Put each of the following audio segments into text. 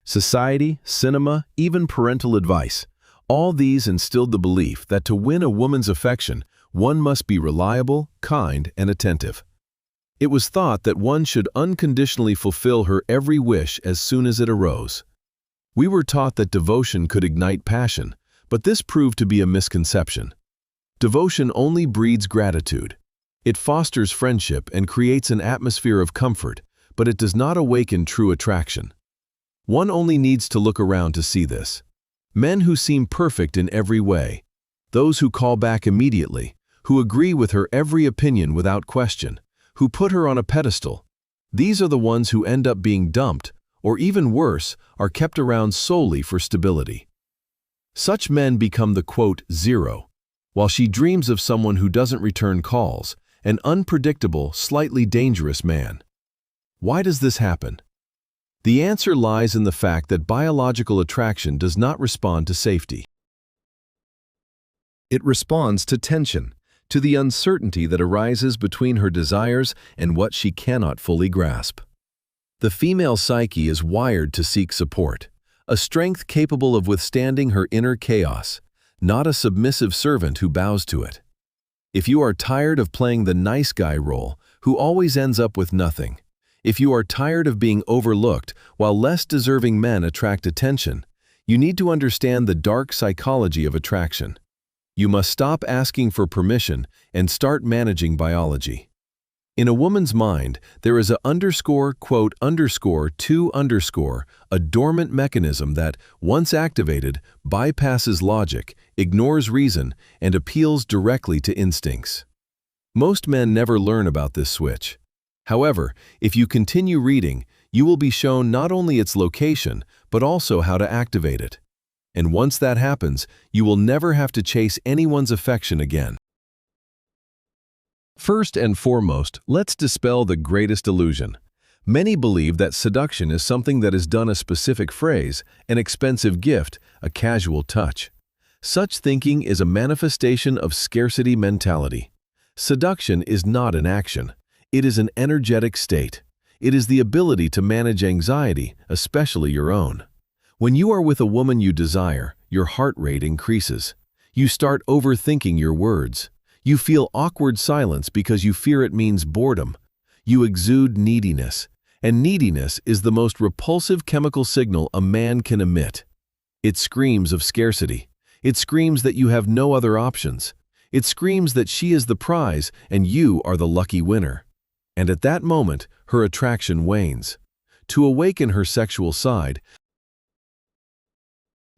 Society, cinema, even parental advice. All these instilled the belief that to win a woman's affection, one must be reliable, kind, and attentive. It was thought that one should unconditionally fulfill her every wish as soon as it arose. We were taught that devotion could ignite passion, but this proved to be a misconception. Devotion only breeds gratitude. It fosters friendship and creates an atmosphere of comfort, but it does not awaken true attraction. One only needs to look around to see this. Men who seem perfect in every way, those who call back immediately, who agree with her every opinion without question, who put her on a pedestal, these are the ones who end up being dumped, or even worse, are kept around solely for stability. Such men become the quote, zero, while she dreams of someone who doesn't return calls, an unpredictable, slightly dangerous man. Why does this happen? The answer lies in the fact that biological attraction does not respond to safety. It responds to tension, to the uncertainty that arises between her desires and what she cannot fully grasp. The female psyche is wired to seek support, a strength capable of withstanding her inner chaos, not a submissive servant who bows to it. If you are tired of playing the nice guy role, who always ends up with nothing, if you are tired of being overlooked while less deserving men attract attention, you need to understand the dark psychology of attraction. You must stop asking for permission and start managing biology. In a woman's mind, there is a quote, a dormant mechanism that, once activated, bypasses logic, ignores reason, and appeals directly to instincts. Most men never learn about this switch. However, if you continue reading, you will be shown not only its location, but also how to activate it. And once that happens, you will never have to chase anyone's affection again. First and foremost, let's dispel the greatest illusion. Many believe that seduction is something that is done a specific phrase, an expensive gift, a casual touch. Such thinking is a manifestation of scarcity mentality. Seduction is not an action. It is an energetic state. It is the ability to manage anxiety, especially your own. When you are with a woman you desire, your heart rate increases. You start overthinking your words. You feel awkward silence because you fear it means boredom. You exude neediness, and neediness is the most repulsive chemical signal a man can emit. It screams of scarcity. It screams that you have no other options. It screams that she is the prize and you are the lucky winner. And at that moment, her attraction wanes. To awaken her sexual side,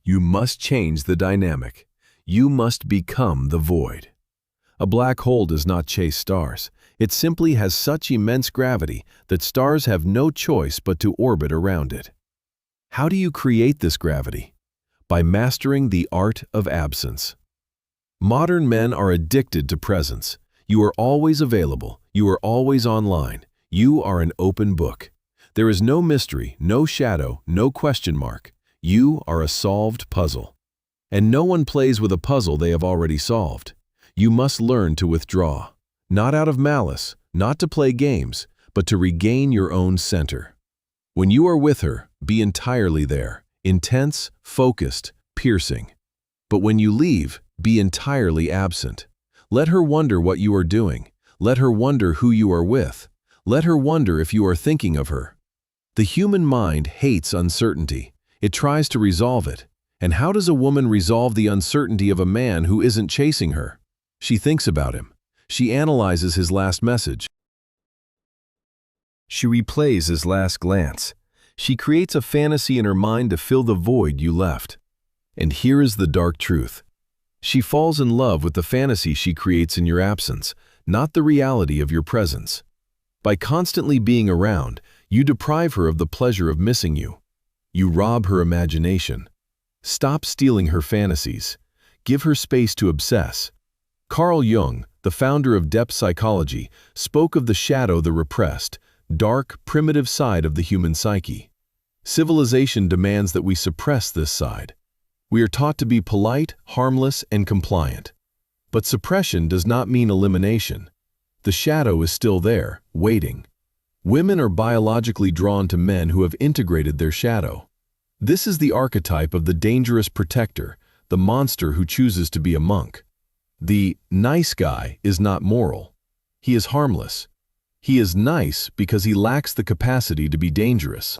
you must change the dynamic. You must become the void. A black hole does not chase stars. It simply has such immense gravity that stars have no choice but to orbit around it. How do you create this gravity? By mastering the art of absence. Modern men are addicted to presence. You are always available. You are always online. You are an open book. There is no mystery, no shadow, no question mark. You are a solved puzzle. And no one plays with a puzzle they have already solved. You must learn to withdraw. Not out of malice, not to play games, but to regain your own center. When you are with her, be entirely there, intense, focused, piercing. But when you leave, be entirely absent. Let her wonder what you are doing. Let her wonder who you are with. Let her wonder if you are thinking of her. The human mind hates uncertainty. It tries to resolve it. And how does a woman resolve the uncertainty of a man who isn't chasing her? She thinks about him. She analyzes his last message. She replays his last glance. She creates a fantasy in her mind to fill the void you left. And here is the dark truth. She falls in love with the fantasy she creates in your absence, not the reality of your presence. By constantly being around, you deprive her of the pleasure of missing you. You rob her imagination. Stop stealing her fantasies. Give her space to obsess. Carl Jung, the founder of depth psychology, spoke of the shadow, the repressed, dark, primitive side of the human psyche. Civilization demands that we suppress this side. We are taught to be polite, harmless, and compliant. But suppression does not mean elimination. The shadow is still there, waiting. Women are biologically drawn to men who have integrated their shadow. This is the archetype of the dangerous protector, the monster who chooses to be a monk. The nice guy is not moral. He is harmless. He is nice because he lacks the capacity to be dangerous.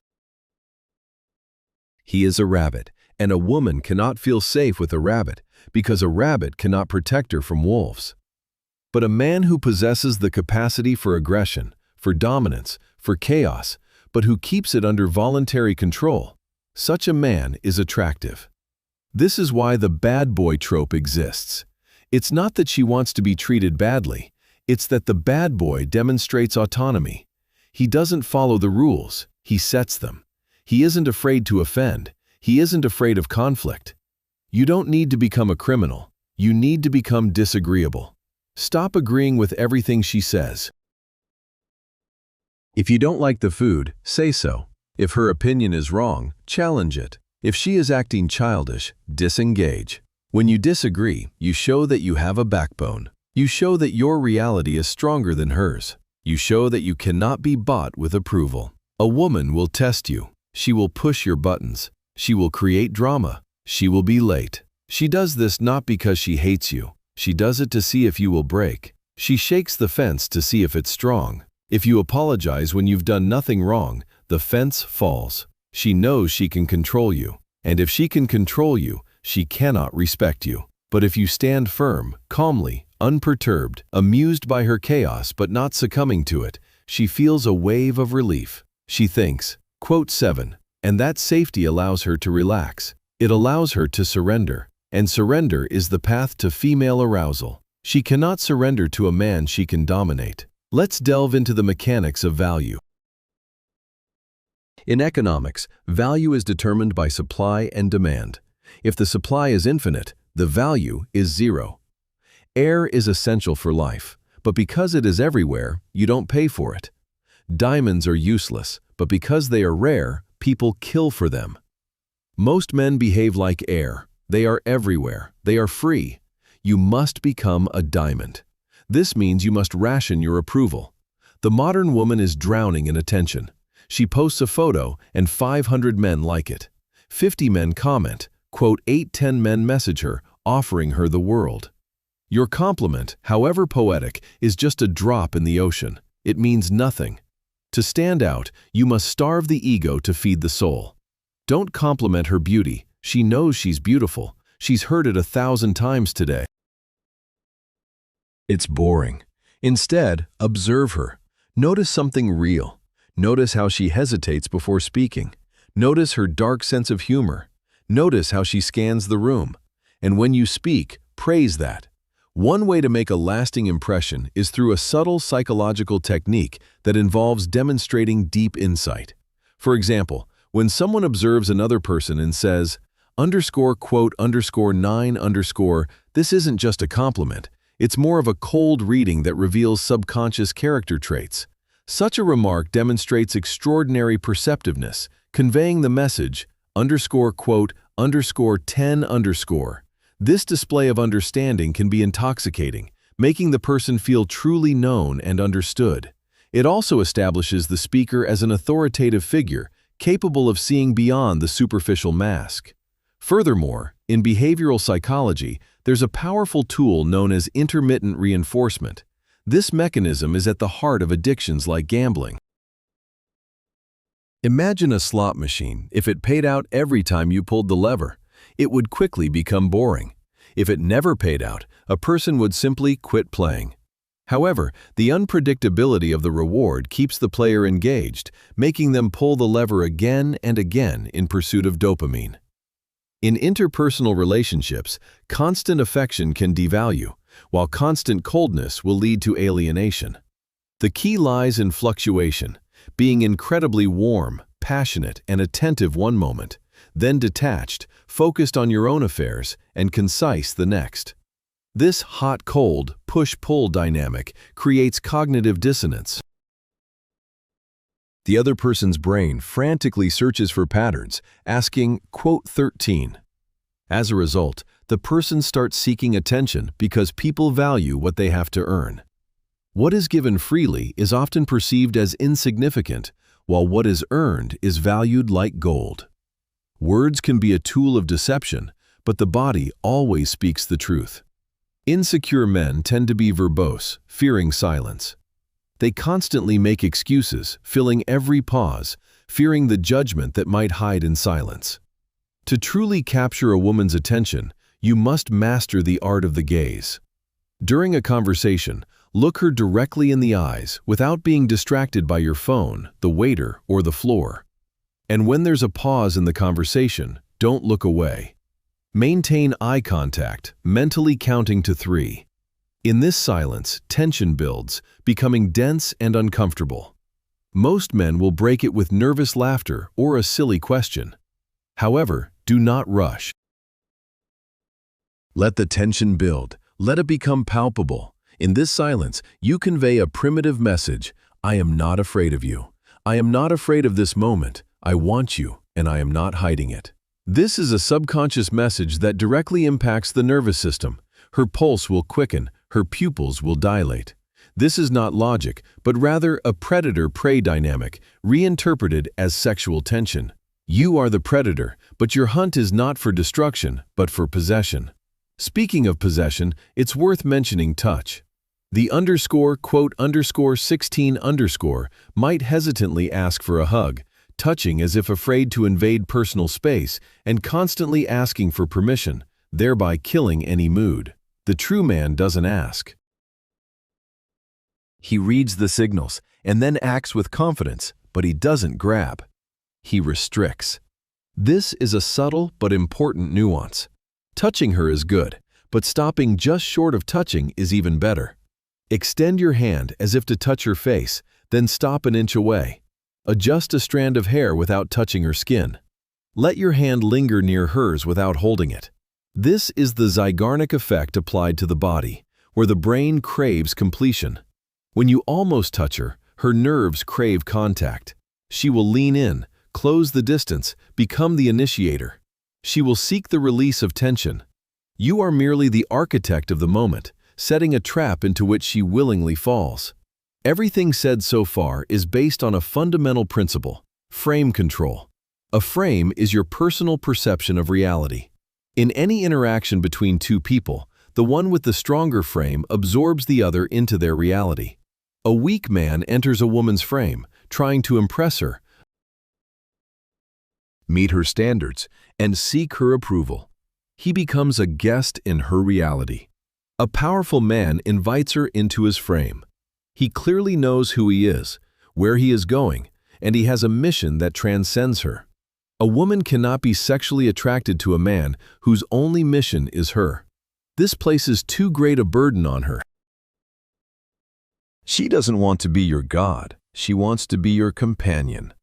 He is a rabbit, and a woman cannot feel safe with a rabbit because a rabbit cannot protect her from wolves. But a man who possesses the capacity for aggression, for dominance, for chaos, but who keeps it under voluntary control, such a man is attractive. This is why the bad boy trope exists. It's not that she wants to be treated badly, it's that the bad boy demonstrates autonomy. He doesn't follow the rules, he sets them. He isn't afraid to offend, he isn't afraid of conflict. You don't need to become a criminal, you need to become disagreeable. Stop agreeing with everything she says. If you don't like the food, say so. If her opinion is wrong, challenge it. If she is acting childish, disengage. When you disagree, you show that you have a backbone. You show that your reality is stronger than hers. You show that you cannot be bought with approval. A woman will test you. She will push your buttons. She will create drama. She will be late. She does this not because she hates you. She does it to see if you will break. She shakes the fence to see if it's strong. If you apologize when you've done nothing wrong, the fence falls. She knows she can control you. And if she can control you, she cannot respect you. But if you stand firm, calmly, unperturbed, amused by her chaos but not succumbing to it, she feels a wave of relief. She thinks, quote 7, and that safety allows her to relax. It allows her to surrender. And surrender is the path to female arousal. She cannot surrender to a man she can dominate. Let's delve into the mechanics of value. In economics, value is determined by supply and demand. If the supply is infinite, the value is zero. Air is essential for life, but because it is everywhere, you don't pay for it. Diamonds are useless, but because they are rare, people kill for them. Most men behave like air. They are everywhere. They are free. You must become a diamond. This means you must ration your approval. The modern woman is drowning in attention. She posts a photo and 500 men like it. 50 men comment, quote 8-10 men message her, offering her the world. Your compliment, however poetic, is just a drop in the ocean. It means nothing. To stand out, you must starve the ego to feed the soul. Don't compliment her beauty. She knows she's beautiful. She's heard it 1,000 times today. It's boring. Instead, observe her. Notice something real. Notice how she hesitates before speaking. Notice her dark sense of humor. Notice how she scans the room. And when you speak, praise that. One way to make a lasting impression is through a subtle psychological technique that involves demonstrating deep insight. For example, when someone observes another person and says, underscore quote underscore 9 underscore, this isn't just a compliment. It's more of a cold reading that reveals subconscious character traits. Such a remark demonstrates extraordinary perceptiveness, conveying the message, underscore quote underscore 10 underscore. This display of understanding can be intoxicating, making the person feel truly known and understood. It also establishes the speaker as an authoritative figure, capable of seeing beyond the superficial mask. Furthermore, in behavioral psychology, there's a powerful tool known as intermittent reinforcement. This mechanism is at the heart of addictions like gambling. Imagine a slot machine. If it paid out every time you pulled the lever, it would quickly become boring. If it never paid out, a person would simply quit playing. However, the unpredictability of the reward keeps the player engaged, making them pull the lever again and again in pursuit of dopamine. In interpersonal relationships, constant affection can devalue, while constant coldness will lead to alienation. The key lies in fluctuation, being incredibly warm, passionate, and attentive one moment, then detached, focused on your own affairs, and concise the next. This hot-cold, push-pull dynamic creates cognitive dissonance. The other person's brain frantically searches for patterns, asking, quote 13. As a result, the person starts seeking attention because people value what they have to earn. What is given freely is often perceived as insignificant, while what is earned is valued like gold. Words can be a tool of deception, but the body always speaks the truth. Insecure men tend to be verbose, fearing silence. They constantly make excuses, filling every pause, fearing the judgment that might hide in silence. To truly capture a woman's attention, you must master the art of the gaze. During a conversation, look her directly in the eyes without being distracted by your phone, the waiter, or the floor. And when there's a pause in the conversation, don't look away. Maintain eye contact, mentally counting to 3. In this silence, tension builds, becoming dense and uncomfortable. Most men will break it with nervous laughter or a silly question. However, do not rush. Let the tension build. Let it become palpable. In this silence, you convey a primitive message. I am not afraid of you. I am not afraid of this moment. I want you, and I am not hiding it. This is a subconscious message that directly impacts the nervous system. Her pulse will quicken, her pupils will dilate. This is not logic, but rather a predator-prey dynamic, reinterpreted as sexual tension. You are the predator, but your hunt is not for destruction, but for possession. Speaking of possession, it's worth mentioning touch. The _16_ might hesitantly ask for a hug, touching as if afraid to invade personal space and constantly asking for permission, thereby killing any mood. The true man doesn't ask. He reads the signals and then acts with confidence, but he doesn't grab. He restricts. This is a subtle but important nuance. Touching her is good, but stopping just short of touching is even better. Extend your hand as if to touch her face, then stop an inch away. Adjust a strand of hair without touching her skin. Let your hand linger near hers without holding it. This is the Zeigarnik effect applied to the body, where the brain craves completion. When you almost touch her, her nerves crave contact. She will lean in, close the distance, become the initiator. She will seek the release of tension. You are merely the architect of the moment, setting a trap into which she willingly falls. Everything said so far is based on a fundamental principle: frame control. A frame is your personal perception of reality. In any interaction between two people, the one with the stronger frame absorbs the other into their reality. A weak man enters a woman's frame, trying to impress her, meet her standards, and seek her approval. He becomes a guest in her reality. A powerful man invites her into his frame. He clearly knows who he is, where he is going, and he has a mission that transcends her. A woman cannot be sexually attracted to a man whose only mission is her. This places too great a burden on her. She doesn't want to be your god. She wants to be your companion.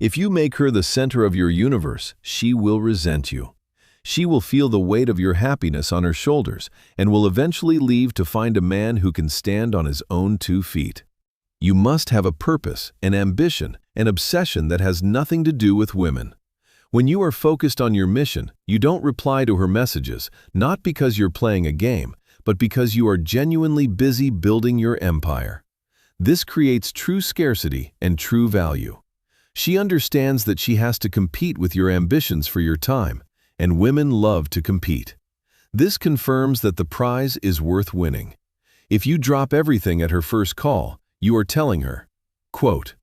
If you make her the center of your universe, she will resent you. She will feel the weight of your happiness on her shoulders and will eventually leave to find a man who can stand on his own 2 feet. You must have a purpose, an ambition, an obsession that has nothing to do with women. When you are focused on your mission, you don't reply to her messages, not because you're playing a game, but because you are genuinely busy building your empire. This creates true scarcity and true value. She understands that she has to compete with your ambitions for your time, and women love to compete. This confirms that the prize is worth winning. If you drop everything at her first call, you are telling her, quote,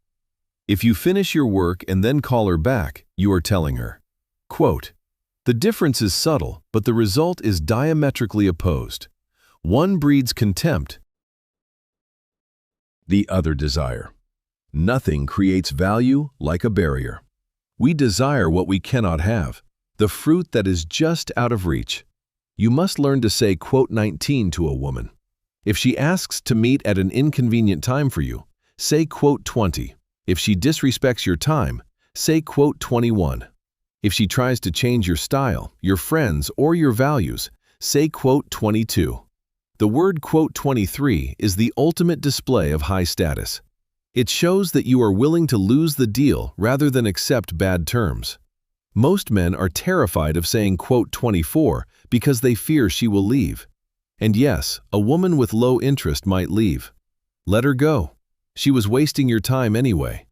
if you finish your work and then call her back, you are telling her, quote, the difference is subtle, but the result is diametrically opposed. One breeds contempt, the other desire. Nothing creates value like a barrier. We desire what we cannot have, the fruit that is just out of reach. You must learn to say quote 19 to a woman. If she asks to meet at an inconvenient time for you, say quote 20. If she disrespects your time, say quote 21. If she tries to change your style, your friends, or your values, say quote 22. The word quote 23 is the ultimate display of high status. It shows that you are willing to lose the deal rather than accept bad terms. Most men are terrified of saying quote 24 because they fear she will leave. And yes, a woman with low interest might leave. Let her go. She was wasting your time anyway.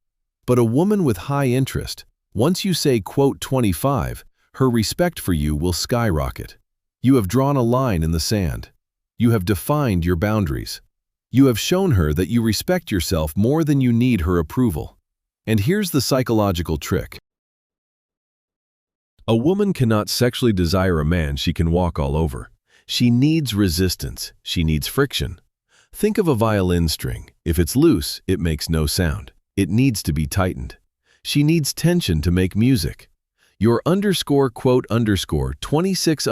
But a woman with high interest, Once you say quote 25, her respect for you will skyrocket. You have drawn a line in the sand. You have defined your boundaries. You have shown her that you respect yourself more than you need her approval. And here's the psychological trick. A woman cannot sexually desire a man she can walk all over. She needs resistance. She needs friction. Think of a violin string. If it's loose, it makes no sound. It needs to be tightened. She needs tension to make music. Your quote 26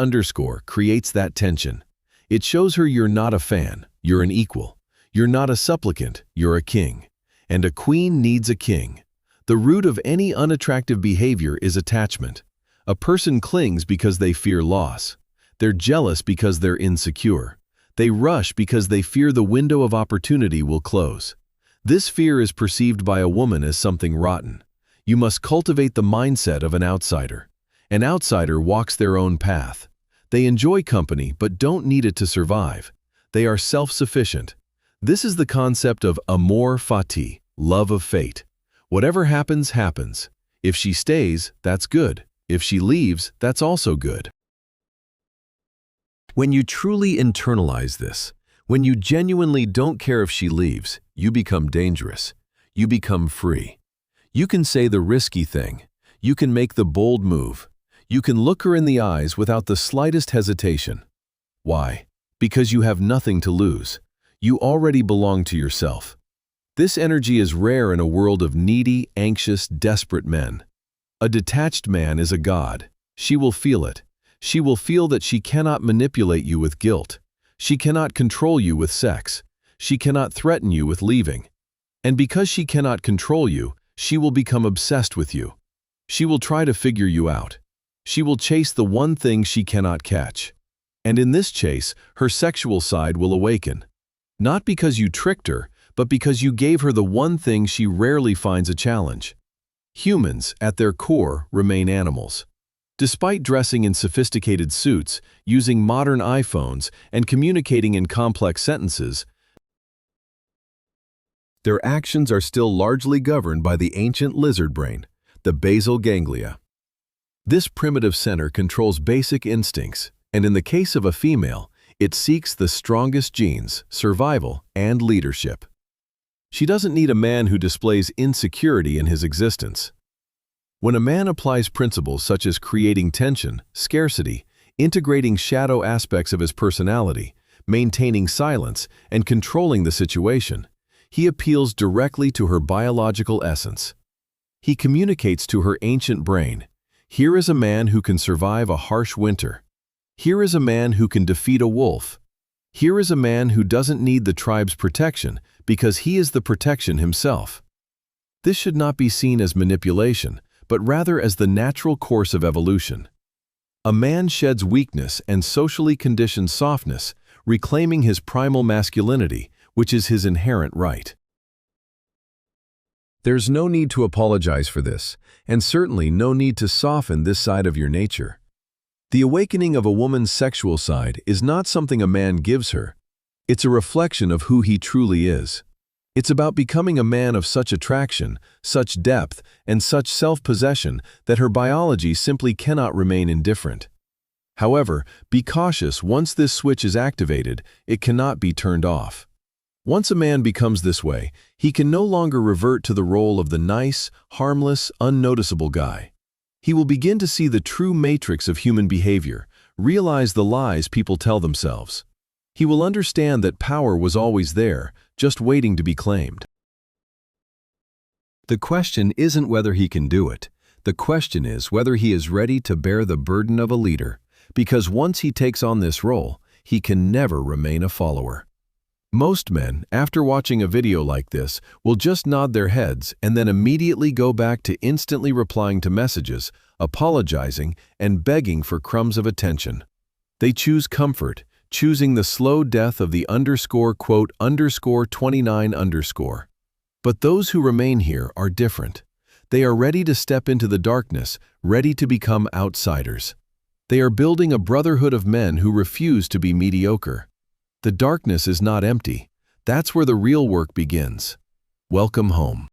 creates that tension. It shows her you're not a fan, you're an equal. You're not a supplicant, you're a king. And a queen needs a king. The root of any unattractive behavior is attachment. A person clings because they fear loss. They're jealous because they're insecure. They rush because they fear the window of opportunity will close. This fear is perceived by a woman as something rotten. You must cultivate the mindset of an outsider. An outsider walks their own path. They enjoy company but don't need it to survive. They are self-sufficient. This is the concept of Amor, fati, love of fate. Whatever happens, happens. If she stays, that's good. If she leaves, that's also good. When you truly internalize this, when you genuinely don't care if she leaves, you become dangerous. You become free. You can say the risky thing. You can make the bold move. You can look her in the eyes without the slightest hesitation. Why? Because you have nothing to lose. You already belong to yourself. This energy is rare in a world of needy, anxious, desperate men. A detached man is a god. She will feel it. She will feel that she cannot manipulate you with guilt. She cannot control you with sex. She cannot threaten you with leaving. And because she cannot control you, she will become obsessed with you. She will try to figure you out. She will chase the one thing she cannot catch. And in this chase, her sexual side will awaken. Not because you tricked her, but because you gave her the one thing she rarely finds a challenge. Humans, at their core, remain animals. Despite dressing in sophisticated suits, using modern iPhones, and communicating in complex sentences, their actions are still largely governed by the ancient lizard brain, the basal ganglia. This primitive center controls basic instincts, and in the case of a female, it seeks the strongest genes, survival, and leadership. She doesn't need a man who displays insecurity in his existence. When a man applies principles such as creating tension, scarcity, integrating shadow aspects of his personality, maintaining silence, and controlling the situation, he appeals directly to her biological essence. He communicates to her ancient brain, here is a man who can survive a harsh winter. Here is a man who can defeat a wolf. Here is a man who doesn't need the tribe's protection because he is the protection himself. This should not be seen as manipulation, but rather as the natural course of evolution. A man sheds weakness and socially conditioned softness, reclaiming his primal masculinity, which is his inherent right. There's no need to apologize for this, and certainly no need to soften this side of your nature. The awakening of a woman's sexual side is not something a man gives her. It's a reflection of who he truly is. It's about becoming a man of such attraction, such depth, and such self-possession that her biology simply cannot remain indifferent. However, be cautious. Once this switch is activated, it cannot be turned off. Once a man becomes this way, he can no longer revert to the role of the nice, harmless, unnoticeable guy. He will begin to see the true matrix of human behavior, realize the lies people tell themselves. He will understand that power was always there, just waiting to be claimed. The question isn't whether he can do it. The question is whether he is ready to bear the burden of a leader, because once he takes on this role, he can never remain a follower. Most men, after watching a video like this, will just nod their heads and then immediately go back to instantly replying to messages, apologizing, and begging for crumbs of attention. They choose comfort, choosing the slow death of the quote 29 . But those who remain here are different. They are ready to step into the darkness, ready to become outsiders. They are building a brotherhood of men who refuse to be mediocre. The darkness is not empty. That's where the real work begins. Welcome home.